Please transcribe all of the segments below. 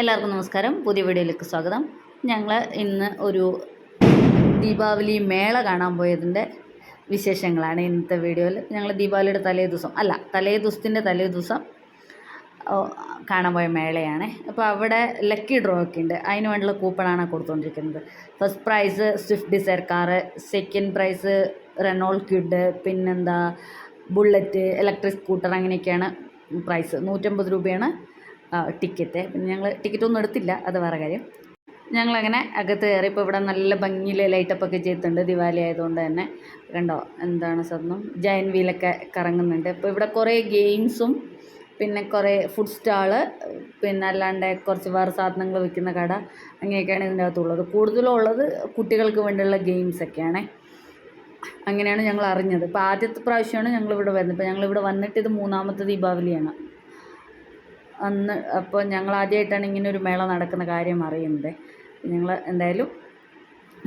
എല്ലാവർക്കും നമസ്കാരം. പുതിയ വീഡിയോയിലേക്ക് സ്വാഗതം. ഞങ്ങൾ ഇന്ന് ഒരു ദീപാവലി മേള കാണാൻ പോയതിൻ്റെ വിശേഷങ്ങളാണ് ഇന്നത്തെ വീഡിയോയിൽ. ഞങ്ങൾ ദീപാവലിയുടെ തലേദിവസത്തിൻ്റെ തലേദിവസം കാണാൻ പോയ മേളയാണ്. അപ്പോൾ അവിടെ ലക്കി ഡ്രോ ഒക്കെ ഉണ്ട്. അതിന് വേണ്ടിയുള്ള കൂപ്പണാണ് കൊടുത്തുകൊണ്ടിരിക്കുന്നത്. First prize Swift Dzire car, second prize Renault Kwid, പിന്നെന്താ ബുള്ളറ്റ്, ഇലക്ട്രിക് സ്കൂട്ടർ, അങ്ങനെയൊക്കെയാണ് പ്രൈസ്. 150 രൂപയാണ് ടിക്കറ്റ്. പിന്നെ ഞങ്ങൾ ടിക്കറ്റൊന്നും എടുത്തില്ല, അത് വേറെ കാര്യം. ഞങ്ങളങ്ങനെ അകത്ത് കയറി. ഇപ്പോൾ ഇവിടെ നല്ല ഭംഗിയിൽ ലൈറ്റപ്പൊക്കെ ചെയ്തിട്ടുണ്ട്. ദിവാലി ആയതുകൊണ്ട് തന്നെ കണ്ടോ, എന്താണ് സ്വന്തം ജയൻ വീലൊക്കെ കറങ്ങുന്നുണ്ട്. ഇപ്പോൾ ഇവിടെ കുറേ ഗെയിംസും പിന്നെ കുറേ ഫുഡ് സ്റ്റാള്, പിന്നെ അല്ലാണ്ട് കുറച്ച് വേറെ സാധനങ്ങൾ വിൽക്കുന്ന കട, അങ്ങനെയൊക്കെയാണ് ഇതിൻ്റെ അകത്തുള്ളത്. കൂടുതലും ഉള്ളത് കുട്ടികൾക്ക് വേണ്ടിയുള്ള ഗെയിംസൊക്കെയാണ്. അങ്ങനെയാണ് ഞങ്ങൾ അറിഞ്ഞത്. ഇപ്പോൾ ആദ്യത്തെ പ്രാവശ്യമാണ് ഞങ്ങളിവിടെ വരുന്നത്. ഇപ്പോൾ ഞങ്ങളിവിടെ വന്നിട്ട് ഇത് 3ാമത്തെ ദീപാവലിയാണ് അപ്പോൾ ഞങ്ങൾ ആദ്യമായിട്ടാണ് ഇങ്ങനെ ഒരു മേള നടക്കുന്ന കാര്യം അറിയുന്നത്. ഞങ്ങൾ എന്തായാലും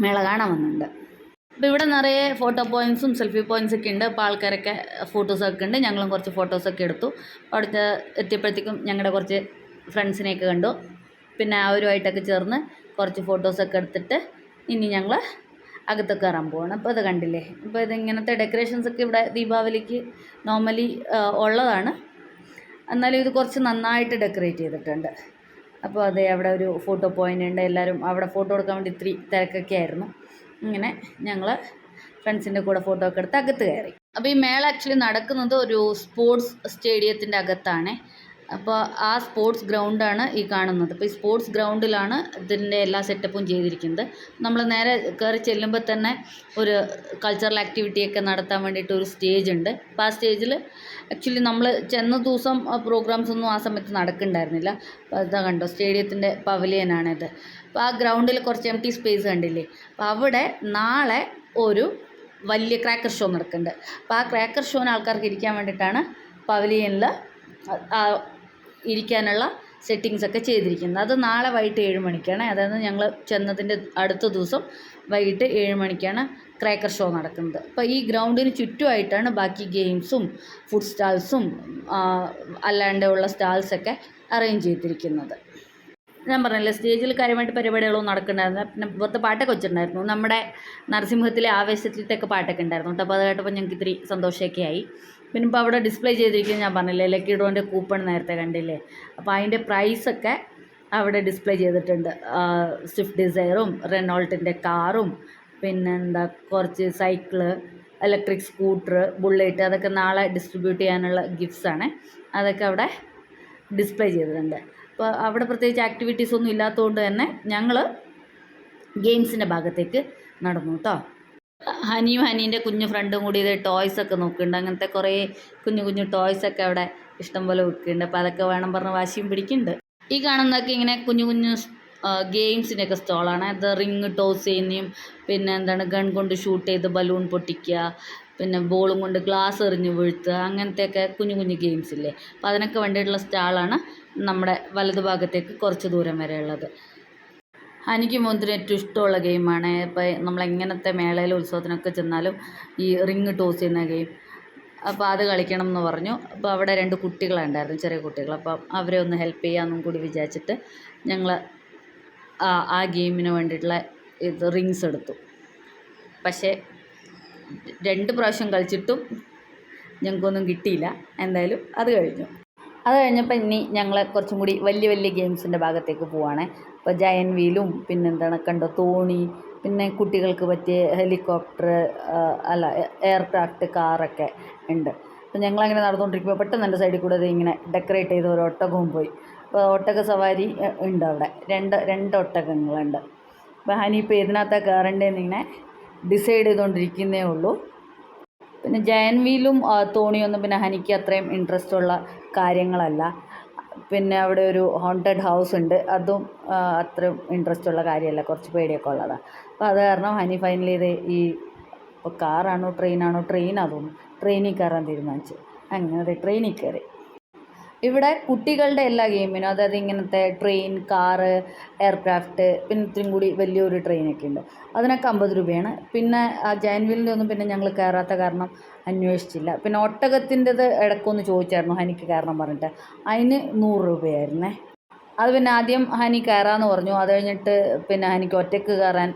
മേള കാണാൻ വന്നിട്ടുണ്ട്. അപ്പോൾ ഇവിടെ നിറയെ ഫോട്ടോ പോയിൻറ്റ്സും സെൽഫി പോയിൻറ്റ്സൊക്കെ ഉണ്ട്. അപ്പോൾ ആൾക്കാരൊക്കെ ഫോട്ടോസൊക്കെ ഉണ്ട്. ഞങ്ങളും കുറച്ച് ഫോട്ടോസൊക്കെ എടുത്തു. അവിടുത്തെ എത്തിയപ്പോഴത്തേക്കും ഞങ്ങളുടെ കുറച്ച് ഫ്രണ്ട്സിനെയൊക്കെ കണ്ടു. പിന്നെ അവരുമായിട്ടൊക്കെ ചേർന്ന് കുറച്ച് ഫോട്ടോസൊക്കെ എടുത്തിട്ട് ഇനി ഞങ്ങൾ അകത്ത് കയറാൻ പോവാണ്. അപ്പോൾ അത് കണ്ടില്ലേ, ഇപ്പോൾ ഇതിങ്ങനത്തെ ഡെക്കറേഷൻസൊക്കെ ഇവിടെ ദീപാവലിക്ക് നോർമലി ഉള്ളതാണ്. എന്നാലും ഇത് കുറച്ച് നന്നായിട്ട് ഡെക്കറേറ്റ് ചെയ്തിട്ടുണ്ട്. അപ്പോൾ അതെ, അവിടെ ഒരു ഫോട്ടോ പോയിൻ്റ് ഉണ്ട്. എല്ലാവരും അവിടെ ഫോട്ടോ എടുക്കാൻ വേണ്ടി ഇത്തിരി തിരക്കൊക്കെ ആയിരുന്നു. ഇങ്ങനെ ഞങ്ങൾ ഫ്രണ്ട്സിൻ്റെ കൂടെ ഫോട്ടോ ഒക്കെ എടുത്ത് അകത്ത് കയറി. അപ്പോൾ ഈ മേള ആക്ച്വലി നടക്കുന്നത് ഒരു സ്പോർട്സ് സ്റ്റേഡിയത്തിൻ്റെ അകത്താണ്. അപ്പോൾ ആ സ്പോർട്സ് ഗ്രൗണ്ടാണ് ഈ കാണുന്നത്. അപ്പോൾ ഈ സ്പോർട്സ് ഗ്രൗണ്ടിലാണ് ഇതിൻ്റെ എല്ലാ സെറ്റപ്പും ചെയ്തിരിക്കുന്നത്. നമ്മൾ നേരെ കയറി ചെല്ലുമ്പോൾ തന്നെ ഒരു കൾച്ചറൽ ആക്ടിവിറ്റിയൊക്കെ നടത്താൻ വേണ്ടിയിട്ട് ഒരു സ്റ്റേജ് ഉണ്ട്. അപ്പോൾ ആ സ്റ്റേജിൽ ആക്ച്വലി നമ്മൾ ചെന്ന ദിവസം പ്രോഗ്രാംസ് ഒന്നും ആ സമയത്ത് നടക്കുന്നുണ്ടായിരുന്നില്ല. അപ്പോൾ അതാ കണ്ടോ, സ്റ്റേഡിയത്തിൻ്റെ പവലിയനാണിത്. അപ്പോൾ ആ ഗ്രൗണ്ടിൽ കുറച്ച് എംപ്റ്റി സ്പേസ് കണ്ടില്ലേ, അപ്പോൾ അവിടെ നാളെ ഒരു വലിയ ക്രാക്കർ ഷോ നടക്കുന്നുണ്ട്. അപ്പോൾ ആ ക്രാക്കർ ഷോന് ആൾക്കാർക്ക് ഇരിക്കാൻ വേണ്ടിയിട്ടാണ് പവലിയനിൽ ഇരിക്കാനുള്ള സെറ്റിങ്സൊക്കെ ചെയ്തിരിക്കുന്നത്. അത് നാളെ വൈകിട്ട് 7 മണിക്കാണ്. അതായത് ഞങ്ങൾ ചെന്നതിൻ്റെ അടുത്ത ദിവസം വൈകിട്ട് 7 മണിക്കാണ് ക്രാക്കർ ഷോ നടക്കുന്നത്. അപ്പോൾ ഈ ഗ്രൗണ്ടിന് ചുറ്റുമായിട്ടാണ് ബാക്കി ഗെയിംസും ഫുഡ് സ്റ്റാൾസും അല്ലാണ്ടുള്ള സ്റ്റാൾസൊക്കെ അറേഞ്ച് ചെയ്തിരിക്കുന്നത്. ഞാൻ പറഞ്ഞില്ലേ, സ്റ്റേജിൽ കാര്യമായിട്ട് പരിപാടികളൊന്നും നടക്കുന്നുണ്ടായിരുന്നു. പിന്നെ പുറത്ത് പാട്ടൊക്കെ വെച്ചിട്ടുണ്ടായിരുന്നു. നമ്മുടെ നരസിംഹത്തിലെ ആവേശത്തിലത്തെയൊക്കെ പാട്ടൊക്കെ ഉണ്ടായിരുന്നു കേട്ടോ. അപ്പോൾ അത് കേട്ടപ്പോൾ ഞങ്ങൾക്ക് ഇത്തിരി സന്തോഷമൊക്കെ ആയി. പിന്നെ ഇപ്പോൾ അവിടെ ഡിസ്പ്ലേ ചെയ്തിരിക്കുന്നത് ഞാൻ പറഞ്ഞില്ലേ, ലക്കി ഡ്രോൻ്റെ കൂപ്പൺ നേരത്തെ കണ്ടില്ലേ, അപ്പോൾ അതിൻ്റെ പ്രൈസൊക്കെ അവിടെ ഡിസ്പ്ലേ ചെയ്തിട്ടുണ്ട്. സ്വിഫ്റ്റ് ഡിസയറും റെനോൾട്ടിൻ്റെ കാറും പിന്നെന്താ കുറച്ച് സൈക്കിള്, ഇലക്ട്രിക് സ്കൂട്ടർ, ബുള്ളറ്റ്, അതൊക്കെ നാളെ ഡിസ്ട്രിബ്യൂട്ട് ചെയ്യാനുള്ള ഗിഫ്റ്റ്സാണ്. അതൊക്കെ അവിടെ ഡിസ്പ്ലേ ചെയ്തിട്ടുണ്ട്. അപ്പോൾ അവിടെ പ്രത്യേകിച്ച് ആക്ടിവിറ്റീസ് ഒന്നും ഇല്ലാത്തതുകൊണ്ട് തന്നെ ഞങ്ങൾ ഗെയിംസിൻ്റെ ഭാഗത്തേക്ക് നടന്നു കേട്ടോ. ഹനിയും ഹനീൻ്റെ കുഞ്ഞു ഫ്രണ്ടും കൂടി ഇത് ടോയ്സൊക്കെ നോക്കുന്നുണ്ട്. അങ്ങനത്തെ കുറേ കുഞ്ഞു കുഞ്ഞു ടോയ്സൊക്കെ അവിടെ ഇഷ്ടംപോലെ വെക്കുന്നുണ്ട്. അപ്പോൾ അതൊക്കെ വേണം പറഞ്ഞ് വാശിയും പിടിക്കുന്നുണ്ട്. ഈ കാണുന്നതൊക്കെ ഇങ്ങനെ കുഞ്ഞു കുഞ്ഞു ഗെയിംസിൻ്റെയൊക്കെ സ്റ്റോളാണ്. അത് റിങ് ടോസ് ചെയ്യുന്നതും പിന്നെ എന്താണ് ഗൺ കൊണ്ട് ഷൂട്ട് ചെയ്ത് ബലൂൺ പൊട്ടിക്കുക, പിന്നെ ബോളും കൊണ്ട് ഗ്ലാസ് എറിഞ്ഞ് വീഴ്ത്തുക, അങ്ങനത്തെയൊക്കെ കുഞ്ഞു കുഞ്ഞു ഗെയിംസ് ഇല്ലേ, അപ്പോൾ അതിനൊക്കെ വേണ്ടിയിട്ടുള്ള സ്റ്റാളാണ് നമ്മുടെ വലതുഭാഗത്തേക്ക് കുറച്ച് ദൂരം വരെ ഉള്ളത്. എനിക്ക് മോന് ഏറ്റവും ഇഷ്ടമുള്ള ഗെയിമാണ്. ഇപ്പോൾ നമ്മളെങ്ങനത്തെ മേളയിൽ ഉത്സവത്തിനൊക്കെ ചെന്നാലും ഈ റിങ് ടോസ് ചെയ്യുന്ന ഗെയിം, അപ്പോൾ അത് കളിക്കണം എന്ന് പറഞ്ഞു. അപ്പോൾ അവിടെ 2 കുട്ടികളുണ്ടായിരുന്നു, ചെറിയ കുട്ടികൾ. അപ്പം അവരെ ഒന്ന് ഹെൽപ്പ് ചെയ്യാമെന്നും കൂടി വിചാരിച്ചിട്ട് ഞങ്ങൾ ആ ഗെയിമിന് വേണ്ടിയിട്ടുള്ള റിങ്സ് എടുത്തു. പക്ഷേ 2 പ്രാവശ്യം കളിച്ചിട്ടും ഞങ്ങൾക്കൊന്നും കിട്ടിയില്ല. എന്തായാലും അത് കഴിഞ്ഞു. അത് കഴിഞ്ഞപ്പോൾ ഇനി ഞങ്ങൾ കുറച്ചും കൂടി വലിയ വലിയ ഗെയിംസിൻ്റെ ഭാഗത്തേക്ക് പോവുകയാണ്. ഇപ്പോൾ ജയൻ വീലും പിന്നെന്താണ് കണ്ടോ തോണി, പിന്നെ കുട്ടികൾക്ക് പറ്റിയ ഹെലികോപ്റ്റർ, എയർക്രാഫ്റ്റ് കാറൊക്കെ ഉണ്ട്. അപ്പോൾ ഞങ്ങളങ്ങനെ നടന്നുകൊണ്ടിരിക്കുമ്പോൾ പെട്ടെന്ന് എൻ്റെ സൈഡിൽ കൂടെ ഇങ്ങനെ ഡെക്കറേറ്റ് ചെയ്ത ഒരു ഒട്ടകവും പോയി. അപ്പോൾ ഒട്ടക സവാരി ഉണ്ട് അവിടെ, രണ്ട് ഒട്ടകങ്ങളുണ്ട്. അപ്പോൾ ഹനി ഇപ്പോൾ ഇതിനകത്താണ് കയറേണ്ടതെന്ന് ഇങ്ങനെ ഡിസൈഡ് ചെയ്തുകൊണ്ടിരിക്കുന്നേ ഉള്ളൂ. പിന്നെ ജയൻ വീലും തോണിയൊന്നും പിന്നെ ഹനിക്ക് അത്രയും ഇൻട്രസ്റ്റ് ഉള്ള കാര്യങ്ങളല്ല. പിന്നെ അവിടെ ഒരു ഹോണ്ടഡ് ഹൗസ് ഉണ്ട്, അതും അത്രയും ഇൻട്രസ്റ്റ് ഉള്ള കാര്യമല്ല, കുറച്ച് പേടിയൊക്കെ ഉള്ളതാണ്. അപ്പോൾ അത് കാരണം ഹനി ഫൈനലി ഇത് ഇപ്പോൾ കാറാണോ ട്രെയിനാണോ, ട്രെയിനാണെന്ന് ട്രെയിനിൽ കയറാൻ തീരുമാനിച്ചു. അങ്ങനെ ട്രെയിനിൽ കയറി. ഇവിടെ കുട്ടികളുടെ എല്ലാ ഗെയിമിനും, അതായത് ഇങ്ങനത്തെ ട്രെയിൻ, കാറ്, എയർക്രാഫ്റ്റ്, പിന്നെ ഇത്രയും കൂടി വലിയൊരു ട്രെയിനൊക്കെ ഉണ്ട്. അതിനൊക്കെ 50 രൂപയാണ്. പിന്നെ ആ ജയൻ വീലിൻ്റെ ഒന്നും പിന്നെ ഞങ്ങൾ കയറാത്ത കാരണം അന്വേഷിച്ചില്ല. പിന്നെ ഒട്ടകത്തിൻ്റെത് ഇടയ്ക്കൊന്ന് ചോദിച്ചായിരുന്നു ഹനിക്ക് കാരണം പറഞ്ഞിട്ട്, അതിന് 100 രൂപയായിരുന്നേ. അത് പിന്നെ ആദ്യം ഹനി കയറാമെന്ന് പറഞ്ഞു. അത് കഴിഞ്ഞിട്ട് പിന്നെ ഹനിക്ക് ഒറ്റയ്ക്ക് കയറാൻ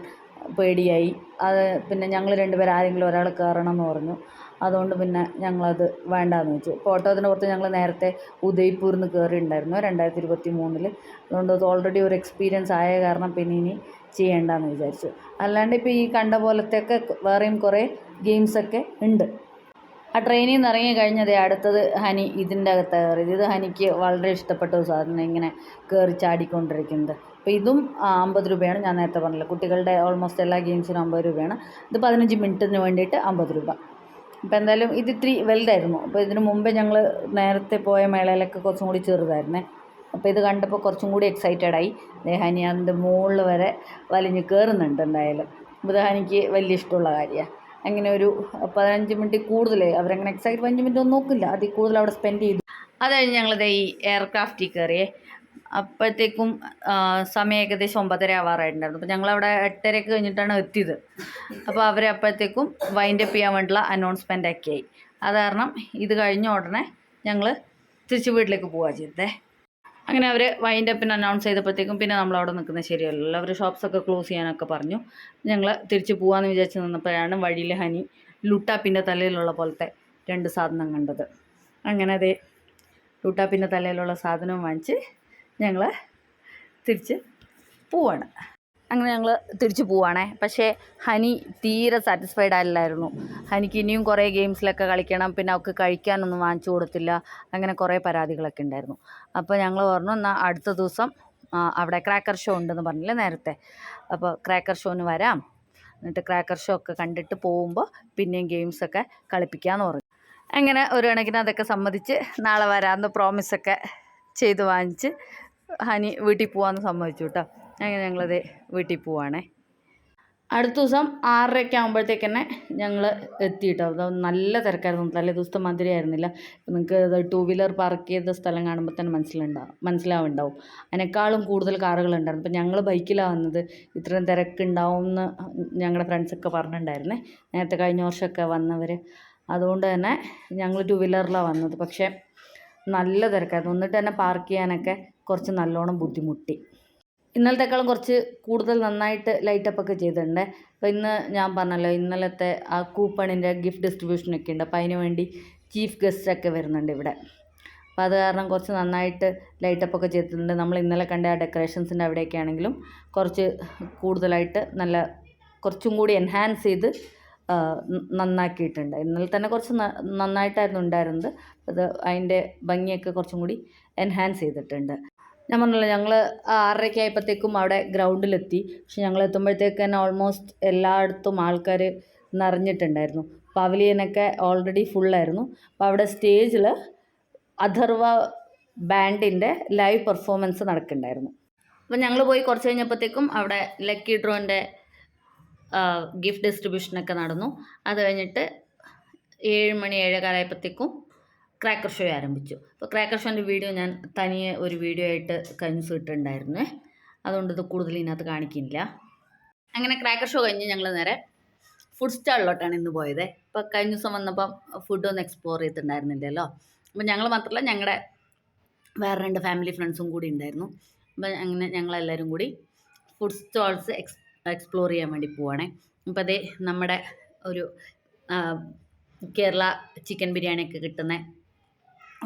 പേടിയായി. അത് പിന്നെ ഞങ്ങൾ രണ്ടുപേരും ആരെങ്കിലും ഒരാൾ കയറണം എന്ന് പറഞ്ഞു. അതുകൊണ്ട് പിന്നെ ഞങ്ങളത് വേണ്ടാന്ന് വെച്ചു. ഇപ്പോൾ ഓട്ടത്തിന് പുറത്ത് ഞങ്ങൾ നേരത്തെ ഉദയ്പൂരിൽ നിന്ന് കയറിയിട്ടുണ്ടായിരുന്നു 2023. അതുകൊണ്ട് അത് ഓൾറെഡി ഒരു എക്സ്പീരിയൻസ് ആയ കാരണം പിന്നെ ഇനി ചെയ്യേണ്ടെന്ന് വിചാരിച്ചു. അല്ലാണ്ട് ഇപ്പോൾ ഈ കണ്ട പോലത്തെയൊക്കെ വേറെയും കുറേ ഗെയിംസൊക്കെ ഉണ്ട്. ആ ട്രെയിനിൽ നിന്ന് ഇറങ്ങി കഴിഞ്ഞതേ അടുത്തത് ഹനി ഇതിൻ്റെ അകത്ത് കയറിയത്. ഇത് ഹനിക്ക് വളരെ ഇഷ്ടപ്പെട്ട ഒരു സാധനം, ഇങ്ങനെ കയറി ചാടിക്കൊണ്ടിരിക്കുന്നത്. അപ്പോൾ ഇതും 50 രൂപയാണ്. ഞാൻ നേരത്തെ പറഞ്ഞില്ല, കുട്ടികളുടെ ഓൾമോസ്റ്റ് എല്ലാ ഗെയിംസിനും 50 രൂപയാണ്. ഇത് 15 മിനിറ്റിന് വേണ്ടിയിട്ട് 50 രൂപ. അപ്പോൾ എന്തായാലും ഇത് ഇത്തിരി വലുതായിരുന്നു. അപ്പോൾ ഇതിന് മുമ്പേ ഞങ്ങൾ നേരത്തെ പോയ മേളയിലൊക്കെ കുറച്ചും കൂടി ചെറുതായിരുന്നേ. അപ്പോൾ ഇത് കണ്ടപ്പോൾ കുറച്ചും കൂടി എക്സൈറ്റഡായി. ഹനി അതിൻ്റെ മുകളിൽ വരെ വലിഞ്ഞ് കയറുന്നുണ്ട്. എന്തായാലും ഇത് ഹനിക്ക് വലിയ ഇഷ്ടമുള്ള കാര്യമാണ്. അങ്ങനെ ഒരു 15 മിനിറ്റ് കൂടുതൽ അവരങ്ങനെ എക്സൈറ്റ് 15 മിനിറ്റ് ഒന്നും നോക്കില്ല, അതിൽ കൂടുതൽ അവിടെ സ്പെൻഡ് ചെയ്തു. അത് കഴിഞ്ഞ് ഞങ്ങളിത് ഈ എയർക്രാഫ്റ്റിൽ കയറിയേ. അപ്പോഴത്തേക്കും സമയം ഏകദേശം 9:30 ആവാറായിട്ടുണ്ടായിരുന്നു. അപ്പോൾ ഞങ്ങളവിടെ 8:30 കഴിഞ്ഞിട്ടാണ് എത്തിയത്. അപ്പോൾ അവർ അപ്പോഴത്തേക്കും വൈൻഡപ്പ് ചെയ്യാൻ വേണ്ടിയുള്ള അനൗൺസ്മെൻ്റ് ഒക്കെ ആയി. അത് കാരണം ഇത് കഴിഞ്ഞ ഉടനെ ഞങ്ങൾ തിരിച്ച് വീട്ടിലേക്ക് പോവുക ചെയ്തേ. അങ്ങനെ അവർ വൈൻഡപ്പിന് അനൗൺസ് ചെയ്തപ്പോഴത്തേക്കും പിന്നെ നമ്മളവിടെ നിൽക്കുന്നത് ശരിയല്ലല്ലോ. അവർ ഷോപ്സൊക്കെ ക്ലോസ് ചെയ്യാനൊക്കെ പറഞ്ഞു. ഞങ്ങൾ തിരിച്ച് പോകാമെന്ന് വിചാരിച്ച് നിന്നപ്പോഴാണ് വഴിയിൽ ഹനി ലുട്ടാപ്പിൻ്റെ തലയിലുള്ള പോലത്തെ 2 സാധനം കണ്ടത്. അങ്ങനെ അതേ ലുട്ടാപ്പിൻ്റെ തലയിലുള്ള സാധനം വാങ്ങിച്ച് ഞങ്ങൾ തിരിച്ച് പോവാണ്. അങ്ങനെ ഞങ്ങൾ തിരിച്ച് പോവുകയാണേ. പക്ഷേ ഹനി തീരെ സാറ്റിസ്ഫൈഡ് അല്ലായിരുന്നു. ഹനിക്ക് ഇനിയും കുറേ ഗെയിംസിലൊക്കെ കളിക്കണം, പിന്നെ അവൾക്ക് കഴിക്കാനൊന്നും വാങ്ങിച്ചു കൊടുത്തില്ല, അങ്ങനെ കുറേ പരാതികളൊക്കെ ഉണ്ടായിരുന്നു. അപ്പോൾ ഞങ്ങൾ പറഞ്ഞു എന്നാൽ അടുത്ത ദിവസം അവിടെ ക്രാക്കർ ഷോ ഉണ്ടെന്ന് പറഞ്ഞില്ലേ നേരത്തെ, അപ്പോൾ ക്രാക്കർ ഷോന് വരാം, എന്നിട്ട് ക്രാക്കർ ഷോ ഒക്കെ കണ്ടിട്ട് പോകുമ്പോൾ പിന്നെയും ഗെയിംസൊക്കെ കളിപ്പിക്കാമെന്ന് പറഞ്ഞു. അങ്ങനെ ഒരു കണക്കിന് അതൊക്കെ സമ്മതിച്ച് നാളെ വരാമെന്ന് പ്രോമിസൊക്കെ ചെയ്ത് വാങ്ങിച്ച് ഹനി വീട്ടിൽ പോകാമെന്ന് സമ്മതിച്ചു കേട്ടോ. അങ്ങനെ ഞങ്ങളത് വീട്ടിൽ പോവാണേ. അടുത്ത ദിവസം 6:30 ആകുമ്പോഴത്തേക്ക് തന്നെ ഞങ്ങൾ എത്തി കേട്ടോ. അത് നല്ല തിരക്കായിരുന്നു, തലേ ദിവസത്തെ മാതിരി ആയിരുന്നില്ല. നിങ്ങൾക്ക് 2 വീലർ പാർക്ക് ചെയ്ത സ്ഥലം കാണുമ്പോൾ തന്നെ മനസ്സിലാവുണ്ടാവും. അതിനേക്കാളും കൂടുതൽ കാറുകളുണ്ടായിരുന്നു. അപ്പോൾ ഞങ്ങൾ ബൈക്കിലാണ് വന്നത്. ഇത്രയും തിരക്കുണ്ടാവും എന്ന് ഞങ്ങളുടെ ഫ്രണ്ട്സൊക്കെ പറഞ്ഞിട്ടുണ്ടായിരുന്നേ, നേരത്തെ കഴിഞ്ഞ വർഷമൊക്കെ വന്നവർ. അതുകൊണ്ട് തന്നെ ഞങ്ങൾ 2 വീലറിലാണ് വന്നത്. പക്ഷേ നല്ല തിരക്കായിരുന്നു. എന്നിട്ട് തന്നെ പാർക്ക് ചെയ്യാനൊക്കെ കുറച്ച് നല്ലോണം ബുദ്ധിമുട്ടി. ഇന്നലത്തേക്കാളും കുറച്ച് കൂടുതൽ നന്നായിട്ട് ലൈറ്റപ്പൊക്കെ ചെയ്തിട്ടുണ്ട്. അപ്പോൾ ഇന്ന് ഞാൻ പറഞ്ഞല്ലോ ഇന്നലത്തെ ആ കൂപ്പണിൻ്റെ ഗിഫ്റ്റ് ഡിസ്ട്രിബ്യൂഷനൊക്കെ ഉണ്ട്. അപ്പോൾ അതിന് വേണ്ടി ചീഫ് ഗസ്റ്റൊക്കെ വരുന്നുണ്ട് ഇവിടെ. അപ്പോൾ അത് കാരണം കുറച്ച് നന്നായിട്ട് ലൈറ്റപ്പൊക്കെ ചെയ്തിട്ടുണ്ട്. നമ്മൾ ഇന്നലെ കണ്ട ആ ഡെക്കറേഷൻസിൻ്റെ അവിടെയൊക്കെ ആണെങ്കിലും കുറച്ച് കൂടുതലായിട്ട് നല്ല കുറച്ചും കൂടി എൻഹാൻസ് ചെയ്ത് നന്നാക്കിയിട്ടുണ്ട്. ഇന്നലെ തന്നെ കുറച്ച് നന്നായിട്ടായിരുന്നു ഉണ്ടായിരുന്നത്. അത് അതിൻ്റെ ഭംഗിയൊക്കെ കുറച്ചും കൂടി എൻഹാൻസ് ചെയ്തിട്ടുണ്ട്. ഞാൻ പറഞ്ഞല്ലോ ഞങ്ങൾ 6:30 ആയപ്പോഴത്തേക്കും അവിടെ ഗ്രൗണ്ടിലെത്തി. പക്ഷെ ഞങ്ങൾ എത്തുമ്പോഴത്തേക്ക് തന്നെ ഓൾമോസ്റ്റ് എല്ലായിടത്തും ആൾക്കാർ നിറഞ്ഞിട്ടുണ്ടായിരുന്നു. പവലിയനൊക്കെ ഓൾറെഡി ഫുള്ളായിരുന്നു. അപ്പോൾ അവിടെ സ്റ്റേജിൽ അഥർവ ബാൻഡിൻ്റെ ലൈവ് പെർഫോമൻസ് നടക്കുന്നുണ്ടായിരുന്നു. അപ്പോൾ ഞങ്ങൾ പോയി കുറച്ച് കഴിഞ്ഞപ്പോഴത്തേക്കും അവിടെ ലക്കി ഡ്രോൻ്റെ ഗിഫ്റ്റ് ഡിസ്ട്രിബ്യൂഷനൊക്കെ നടന്നു. അത് കഴിഞ്ഞിട്ട് 7 മണി 7:15 ആയപ്പോഴത്തേക്കും ക്രാക്കർ ഷോ ആരംഭിച്ചു. അപ്പോൾ ക്രാക്കർ ഷോൻ്റെ വീഡിയോ ഞാൻ തനിയെ ഒരു വീഡിയോ ആയിട്ട് കഴിഞ്ഞ ദിവസം ഇട്ടിട്ടുണ്ടായിരുന്നേ, അതുകൊണ്ട് ഇത് കൂടുതൽ ഇതിനകത്ത് കാണിക്കുന്നില്ല. അങ്ങനെ ക്രാക്കർ ഷോ കഴിഞ്ഞ് ഞങ്ങൾ നേരെ ഫുഡ് സ്റ്റാളിലോട്ടാണ് ഇന്ന് പോയത്. ഇപ്പോൾ കഴിഞ്ഞ ദിവസം വന്നപ്പം ഫുഡൊന്നും എക്സ്പ്ലോർ ചെയ്തിട്ടുണ്ടായിരുന്നില്ലല്ലോ. അപ്പോൾ ഞങ്ങൾ മാത്രമല്ല ഞങ്ങളുടെ വേറെ 2 ഫാമിലി ഫ്രണ്ട്സും കൂടി ഉണ്ടായിരുന്നു. അപ്പോൾ അങ്ങനെ ഞങ്ങളെല്ലാവരും കൂടി ഫുഡ് സ്റ്റാൾസ് എക്സ്പ്ലോർ ചെയ്യാൻ വേണ്ടി പോവുകയാണേ. അപ്പോൾ അതേ നമ്മുടെ ഒരു കേരള ചിക്കൻ ബിരിയാണിയൊക്കെ കിട്ടുന്ന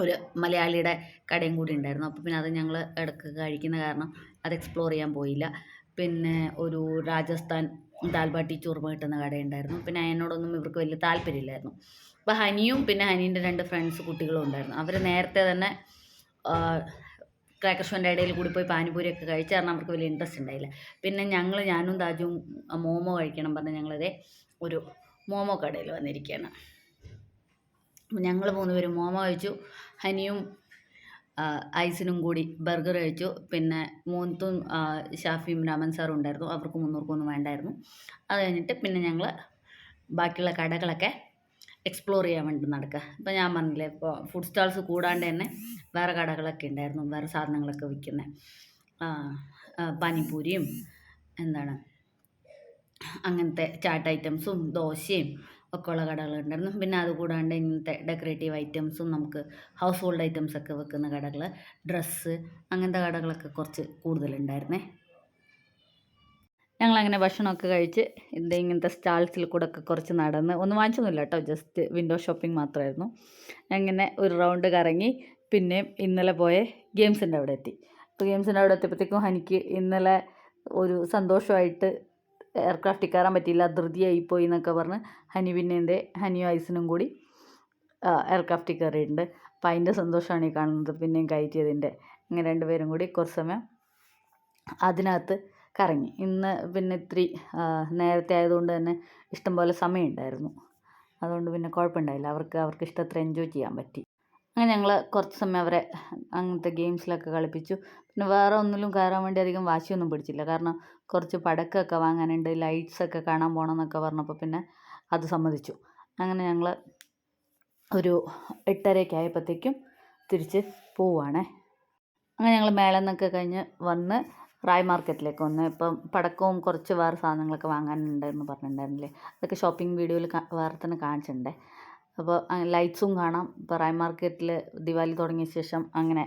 ഒരു മലയാളിയുടെ കടയും കൂടി ഉണ്ടായിരുന്നു. അപ്പോൾ പിന്നെ അത് ഞങ്ങൾ ഇടയ്ക്ക് കഴിക്കുന്ന കാരണം അത് എക്സ്പ്ലോർ ചെയ്യാൻ പോയില്ല. പിന്നെ ഒരു രാജസ്ഥാൻ ദാൽബാട്ടി ചൂർമ കിട്ടുന്ന കടയുണ്ടായിരുന്നു. പിന്നെ അതിനോടൊന്നും ഇവർക്ക് വലിയ താല്പര്യമില്ലായിരുന്നു. അപ്പോൾ ഹനിയും പിന്നെ ഹനീൻ്റെ 2 ഫ്രണ്ട്സ് കുട്ടികളും ഉണ്ടായിരുന്നു. അവർ നേരത്തെ തന്നെ ക്രാക്കർ ഷോൻ്റെ ഇടയിൽ കൂടി പോയി പാനിപൂരിയൊക്കെ കഴിച്ച് കാരണം അവർക്ക് വലിയ ഇൻട്രസ്റ്റ് ഉണ്ടായില്ല. പിന്നെ ഞാനും താജും മോമോ കഴിക്കണം പറഞ്ഞ് ഞങ്ങളതേ ഒരു മോമോ കടയിൽ വന്നിരിക്കുകയാണ്. ഞങ്ങൾ 3 പേരും മോമോ കഴിച്ചു. ഹനിയും ഐസിനും കൂടി ബർഗർ കഴിച്ചു. പിന്നെ മോൻത്തും ഷാഫിയും രാമൻ സാറും ഉണ്ടായിരുന്നു, അവർക്ക് 300 വേണ്ടായിരുന്നു. അത് കഴിഞ്ഞിട്ട് പിന്നെ ഞങ്ങൾ ബാക്കിയുള്ള കടകളൊക്കെ എക്സ്പ്ലോർ ചെയ്യാൻ വേണ്ടി നടക്കുക. ഇപ്പോൾ ഞാൻ പറഞ്ഞില്ലേ, ഇപ്പോൾ ഫുഡ് സ്റ്റാൾസ് കൂടാണ്ട് തന്നെ വേറെ കടകളൊക്കെ ഉണ്ടായിരുന്നു, വേറെ സാധനങ്ങളൊക്കെ വിൽക്കുന്ന പാനിപൂരിയും അങ്ങനത്തെ ചാട്ട് ഐറ്റംസും ദോശയും ഒക്കെ ഉള്ള കടകളുണ്ടായിരുന്നു. പിന്നെ അതുകൂടാണ്ട് ഇങ്ങനത്തെ ഡെക്കറേറ്റീവ് ഐറ്റംസും നമുക്ക് ഹൗസ് ഹോൾഡ് ഐറ്റംസൊക്കെ വെക്കുന്ന കടകൾ, ഡ്രസ്സ്, അങ്ങനത്തെ കടകളൊക്കെ കുറച്ച് കൂടുതലുണ്ടായിരുന്നേ. ഞങ്ങളങ്ങനെ ഭക്ഷണമൊക്കെ കഴിച്ച് ഇങ്ങനത്തെ സ്റ്റാൾസിൽ കൂടെ ഒക്കെ കുറച്ച് നടന്ന്, ഒന്നും വാങ്ങിച്ചൊന്നുമില്ല കേട്ടോ, ജസ്റ്റ് വിൻഡോ ഷോപ്പിംഗ് മാത്രമായിരുന്നു. അങ്ങനെ ഒരു റൗണ്ട് കറങ്ങി പിന്നെയും ഇന്നലെ പോയ ഗെയിംസിൻ്റെ അവിടെ എത്തി. അപ്പോൾ ഗെയിംസിൻ്റെ അവിടെ എത്തിയപ്പോഴത്തേക്കും എനിക്ക് ഇന്നലെ ഒരു സന്തോഷമായിട്ട് എയർക്രാഫ്റ്റിൽ കയറാൻ പറ്റിയില്ല, ധൃതിയായിപ്പോയി എന്നൊക്കെ പറഞ്ഞ് ഹനിയും ഐസിനും കൂടി എയർക്രാഫ്റ്റിൽ കയറിയിട്ടുണ്ട്. അപ്പോൾ അതിൻ്റെ സന്തോഷമാണ് ഈ കാണുന്നത്, പിന്നെയും കയറ്റിയതിൻ്റെ. ഇങ്ങനെ രണ്ടുപേരും കൂടി കുറച്ച് സമയം അതിനകത്ത് കറങ്ങി. ഇന്ന് പിന്നെ ഇത്തിരി നേരത്തെ ആയതുകൊണ്ട് തന്നെ ഇഷ്ടംപോലെ സമയമുണ്ടായിരുന്നു. അതുകൊണ്ട് പിന്നെ കുഴപ്പമുണ്ടായില്ല, അവർക്ക് ഇഷ്ടത്ര എൻജോയ് ചെയ്യാൻ പറ്റി. അങ്ങനെ ഞങ്ങൾ കുറച്ച് സമയം അവരെ അങ്ങനത്തെ ഗെയിംസിലൊക്കെ കളിപ്പിച്ചു. പിന്നെ വേറെ ഒന്നിലും കയറാൻ വേണ്ടി അധികം വാശിയൊന്നും പിടിച്ചില്ല, കാരണം കുറച്ച് പടക്കമൊക്കെ വാങ്ങാനുണ്ട്, ലൈറ്റ്സൊക്കെ കാണാൻ പോകണം എന്നൊക്കെ പറഞ്ഞപ്പോൾ പിന്നെ അത് സമ്മതിച്ചു. അങ്ങനെ ഞങ്ങൾ ഒരു 8:30 ആയപ്പോഴത്തേക്കും തിരിച്ച് പോവുകയാണേ. അങ്ങനെ ഞങ്ങൾ മേളയിൽ നിന്നൊക്കെ കഴിഞ്ഞ് വന്ന് റായ് മാർക്കറ്റിലേക്ക് വന്ന്. ഇപ്പം പടക്കവും കുറച്ച് വേറെ സാധനങ്ങളൊക്കെ വാങ്ങാനുണ്ടെന്ന് പറഞ്ഞിട്ടുണ്ടായിരുന്നില്ലേ, അതൊക്കെ ഷോപ്പിംഗ് വീഡിയോയിൽ വേറെ തന്നെ കാണിച്ചിട്ടുണ്ടേ. അപ്പോൾ ലൈറ്റ്സും കാണാം. ഇപ്പോൾ റായ് മാർക്കറ്റിൽ ദിവാലി തുടങ്ങിയ ശേഷം അങ്ങനെ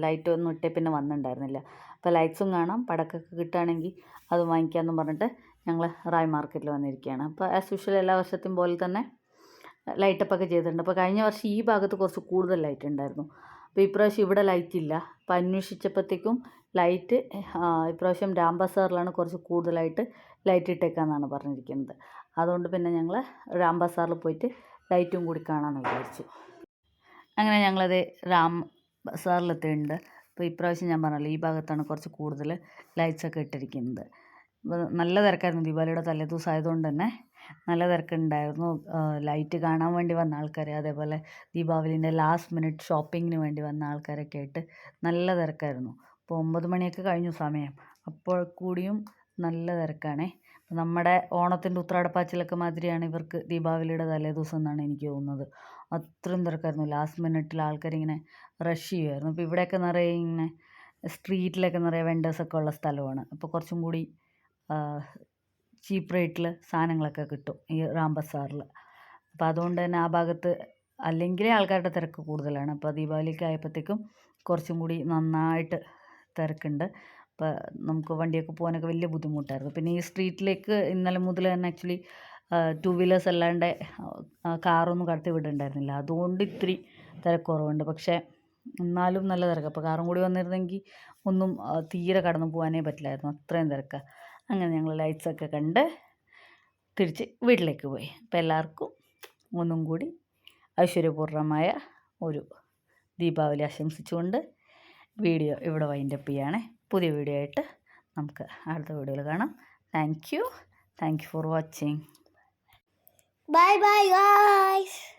ലൈറ്റ് ഒന്നും ഇട്ടേ പിന്നെ വന്നിട്ടുണ്ടായിരുന്നില്ല. അപ്പോൾ ലൈറ്റ്സും കാണാം, പടക്കമൊക്കെ കിട്ടുകയാണെങ്കിൽ അത് വാങ്ങിക്കാമെന്നും പറഞ്ഞിട്ട് ഞങ്ങൾ റായ് മാർക്കറ്റിൽ വന്നിരിക്കുകയാണ്. അപ്പോൾ ആസ് യൂഷ്വൽ എല്ലാ വർഷത്തെയും പോലെ തന്നെ ലൈറ്റപ്പൊക്കെ ചെയ്തിട്ടുണ്ട്. അപ്പോൾ കഴിഞ്ഞ വർഷം ഈ ഭാഗത്ത് കുറച്ച് കൂടുതൽ ലൈറ്റ് ഉണ്ടായിരുന്നു. അപ്പോൾ ഇപ്രാവശ്യം ഇവിടെ ലൈറ്റ് ഇല്ല. അപ്പോൾ അന്വേഷിച്ചപ്പോഴത്തേക്കും ലൈറ്റ് ഇപ്രാവശ്യം രാംബസാറിലാണ് കുറച്ച് കൂടുതലായിട്ട് ലൈറ്റ് ഇട്ടേക്കാന്നാണ് പറഞ്ഞിരിക്കുന്നത്. അതുകൊണ്ട് പിന്നെ ഞങ്ങൾ രാംബസാറിൽ പോയിട്ട് ലൈറ്റും കൂടി കാണാമെന്ന് വിചാരിച്ചു. അങ്ങനെ ഞങ്ങളത് രാംബസാറിലെത്തിയിട്ടുണ്ട്. അപ്പോൾ ഇപ്രാവശ്യം ഞാൻ പറഞ്ഞല്ലോ, ഈ ഭാഗത്താണ് കുറച്ച് കൂടുതൽ ലൈറ്റ്സൊക്കെ ഇട്ടിരിക്കുന്നത്. നല്ല തിരക്കായിരുന്നു, ദീപാവലിയുടെ തലേദിവസം ആയതുകൊണ്ട് തന്നെ നല്ല തിരക്കുണ്ടായിരുന്നു. ലൈറ്റ് കാണാൻ വേണ്ടി വന്ന ആൾക്കാർ, അതേപോലെ ദീപാവലിൻ്റെ ലാസ്റ്റ് മിനിറ്റ് ഷോപ്പിങ്ങിന് വേണ്ടി വന്ന ആൾക്കാരൊക്കെ ആയിട്ട് നല്ല തിരക്കായിരുന്നു. അപ്പോൾ 9 മണിയൊക്കെ കഴിഞ്ഞു സമയം, അപ്പോൾ കൂടിയും നല്ല തിരക്കാണേ. നമ്മുടെ ഓണത്തിൻ്റെ ഉത്രാടപ്പാച്ചിലൊക്കെ മാതിരിയാണ് ഇവർക്ക് ദീപാവലിയുടെ തലേദിവസം എന്നാണ് എനിക്ക് തോന്നുന്നത്. അത്രയും തിരക്കായിരുന്നു. ലാസ്റ്റ് മിനിറ്റിൽ ആൾക്കാരിങ്ങനെ റഷ് ചെയ്യുമായിരുന്നു. അപ്പോൾ ഇവിടെയൊക്കെ നിറയെ ഇങ്ങനെ സ്ട്രീറ്റിലൊക്കെ നിറയെ വെൻഡേഴ്സൊക്കെ ഉള്ള സ്ഥലമാണ്. അപ്പോൾ കുറച്ചും കൂടി ചീപ്പ് റേറ്റിൽ സാധനങ്ങളൊക്കെ കിട്ടും ഈ റാംബസാറിൽ. അപ്പോൾ അതുകൊണ്ട് തന്നെ ആ ഭാഗത്ത് അല്ലെങ്കിലേ ആൾക്കാരുടെ തിരക്ക് കൂടുതലാണ്. അപ്പോൾ ദീപാവലിക്ക് ആയപ്പോഴത്തേക്കും കുറച്ചും കൂടി നന്നായിട്ട് തിരക്കുണ്ട്. അപ്പോൾ നമുക്ക് വണ്ടിയൊക്കെ പോകാനൊക്കെ വലിയ ബുദ്ധിമുട്ടായിരുന്നു. പിന്നെ ഈ സ്ട്രീറ്റിലേക്ക് ഇന്നലെ മുതൽ തന്നെ ആക്ച്വലി 2 വീലേഴ്സ് അല്ലാണ്ട് കാറൊന്നും കടത്തി വിടുന്നുണ്ടായിരുന്നില്ല. അതുകൊണ്ട് ഇത്തിരി തിരക്ക് കുറവുണ്ട്. പക്ഷേ എന്നാലും നല്ല തിരക്ക്. അപ്പോൾ കാറും കൂടി വന്നിരുന്നെങ്കിൽ ഒന്നും തീരെ കടന്നു പോകാനേ പറ്റില്ലായിരുന്നു, അത്രയും തിരക്കാണ്. അങ്ങനെ ഞങ്ങൾ ലൈറ്റ്സൊക്കെ കണ്ട് തിരിച്ച് വീട്ടിലേക്ക് പോയി. അപ്പോൾ എല്ലാവർക്കും ഒന്നും കൂടി ഐശ്വര്യപൂർണ്ണമായ ഒരു ദീപാവലി ആശംസിച്ചുകൊണ്ട് വീഡിയോ ഇവിടെ വൈൻഡപ്പ് ചെയ്യുകയാണ്. പുതിയ വീഡിയോ ആയിട്ട് നമുക്ക് അടുത്ത വീഡിയോയിൽ കാണാം. Thank you for watching. Bye bye guys.